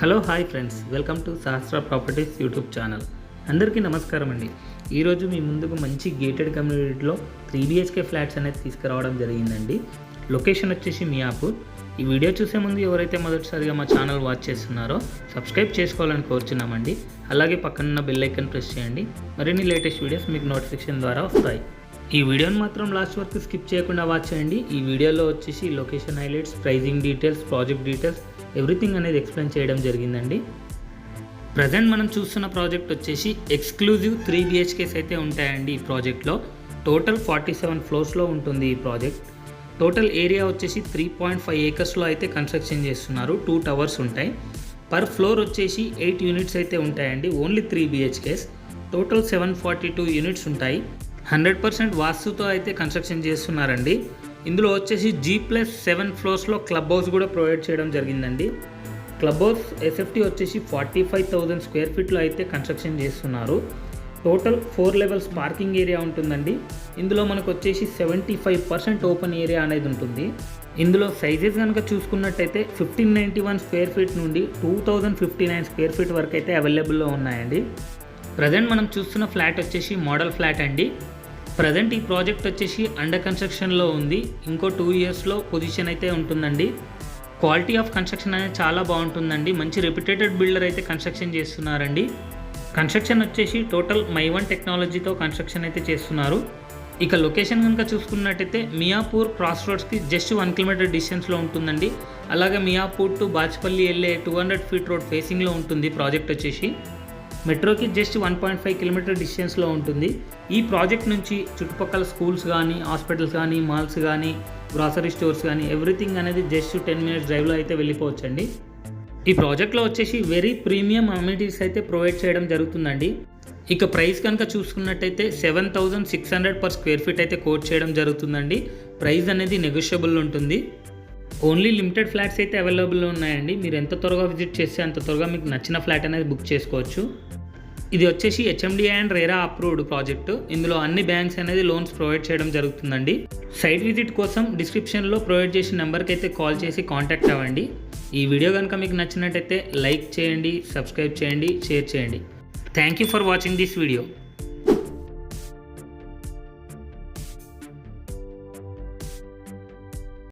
Hello hi friends, welcome to Sahasra properties YouTube channel. అందరికీ నమస్కారం అండి. ఈరోజు మీ ముందుకు మంచి గేటెడ్ కమ్యూనిటీలో 3BHK ఫ్లాట్స్ అనేది తీసుకురావడం జరిగిందండి. లొకేషన్ వచ్చేసి మియాపూర్. ఈ వీడియో చూసే ముందు ఎవరైతే మొదటిసారిగా మా ఛానల్ వాచ్ చేస్తున్నారో సబ్స్క్రైబ్ చేసుకోవాలని కోరుచున్నామండి. అలాగే పక్కన బెల్ ఐకాన్ ప్రెస్ చేయండి. మరిన్ని లేటెస్ట్ వీడియోస్ మీకు నోటిఫికేషన్ ద్వారా వస్తాయి. ఈ వీడియోని మాత్రం లాస్ట్ వరకు స్కిప్ చేయకుండా వాచ్ చేయండి. ఈ వీడియోలో వచ్చేసి location highlights, pricing details, project details everything అనేది ఎక్స్ప్లెయిన్ చేయడం జరిగిందండి. ప్రజెంట్ మనం చూస్తున్న ప్రాజెక్ట్ వచ్చేసి ఎక్స్క్లూజివ్ 3BHKs అయితే ఉంటాయండి. ఈ ప్రాజెక్ట్లో టోటల్ 47 ఫ్లోర్స్లో ఉంటుంది ఈ ప్రాజెక్ట్. టోటల్ ఏరియా వచ్చేసి 3.5 ఏకర్స్లో అయితే కన్స్ట్రక్షన్ చేస్తున్నారు. 2 టవర్స్ ఉంటాయి. పర్ ఫ్లోర్ వచ్చేసి 8 యూనిట్స్ అయితే ఉంటాయండి. Only 3BHKs. టోటల్ 742 యూనిట్స్ ఉంటాయి. 100% వాస్తుతో అయితే కన్స్ట్రక్షన్ చేస్తున్నారండి. ఇందులో వచ్చేసి G+7 ఫ్లోర్స్లో క్లబ్ హౌస్ కూడా ప్రొవైడ్ చేయడం జరిగిందండి. క్లబ్ హౌస్ ఎస్ఎఫ్టీ వచ్చేసి 45,000 స్క్వేర్ ఫీట్లో అయితే కన్స్ట్రక్షన్ చేస్తున్నారు. టోటల్ 4 లెవెల్స్ పార్కింగ్ ఏరియా ఉంటుందండి. ఇందులో మనకు వచ్చేసి 75% ఓపెన్ ఏరియా అనేది ఉంటుంది. ఇందులో సైజెస్ కనుక చూసుకున్నట్టయితే 1591 స్క్వేర్ ఫీట్ నుండి 2059 స్క్వేర్ ఫీట్ వరకు అయితే అవైలబుల్లో ఉన్నాయండి. ప్రజెంట్ మనం చూస్తున్న ఫ్లాట్ వచ్చేసి మోడల్ ఫ్లాట్ అండి. ప్రజెంట్ ఈ ప్రాజెక్ట్ వచ్చేసి అండర్ కన్స్ట్రక్షన్లో ఉంది. ఇంకో 2 ఇయర్స్లో పొజిషన్ అయితే ఉంటుందండి. క్వాలిటీ ఆఫ్ కన్స్ట్రక్షన్ అనేది చాలా బాగుంటుందండి. మంచి రెప్యుటేటెడ్ బిల్డర్ అయితే కన్స్ట్రక్షన్ చేస్తున్నారండి. కన్స్ట్రక్షన్ వచ్చేసి టోటల్ మైవన్ టెక్నాలజీతో కన్స్ట్రక్షన్ అయితే చేస్తున్నారు. ఇక లొకేషన్ కనుక చూసుకున్నట్టయితే మియాపూర్ క్రాస్ రోడ్స్కి జస్ట్ 1 కిలోమీటర్ డిస్టెన్స్లో ఉంటుందండి. అలాగే మియాపూర్ టు బాచ్పల్లి వెళ్ళే 200 ఫీట్ రోడ్ ఫేసింగ్లో ఉంటుంది ప్రాజెక్ట్ వచ్చేసి. మెట్రోకి జస్ట్ 1.5 కిలోమీటర్ డిస్టెన్స్లో ఉంటుంది. ఈ ప్రాజెక్ట్ నుంచి చుట్టుపక్కల స్కూల్స్ కానీ, హాస్పిటల్స్ కానీ, మాల్స్ కానీ, గ్రాసరీ స్టోర్స్ కానీ ఎవ్రీథింగ్ అనేది జస్ట్ 10 మినిట్స్ డ్రైవ్లో అయితే వెళ్ళిపోవచ్చండి. ఈ ప్రాజెక్ట్లో వచ్చేసి వెరీ ప్రీమియం అమ్యూనిటీస్ అయితే ప్రొవైడ్ చేయడం జరుగుతుందండి. ఇక ప్రైస్ కనుక చూసుకున్నట్టయితే 7,600 పర్ స్క్వేర్ ఫీట్ అయితే కోట్ చేయడం జరుగుతుందండి. ప్రైస్ అనేది నెగోషియబుల్ ఉంటుంది. ఓన్లీ లిమిటెడ్ ఫ్లాట్స్ అయితే అవైలబుల్లో ఉన్నాయండి. మీరు ఎంత త్వరగా విజిట్ చేస్తే అంత త్వరగా మీకు నచ్చిన ఫ్లాట్ అనేది బుక్ చేసుకోవచ్చు. ఇది వచ్చేసి HMDI and RERA approved project. ఇందులో అన్ని బ్యాంక్స్ అనేది లోన్స్ ప్రొవైడ్ చేయడం జరుగుతుందండి. సైట్ విజిట్ కోసం డిస్క్రిప్షన్లో ప్రొవైడ్ చేసిన నెంబర్కి అయితే కాల్ చేసి కాంటాక్ట్ అవ్వండి. ఈ వీడియో కనుక మీకు నచ్చినట్టయితే లైక్ చేయండి, సబ్స్క్రైబ్ చేయండి, షేర్ చేయండి. Thank you for watching this video.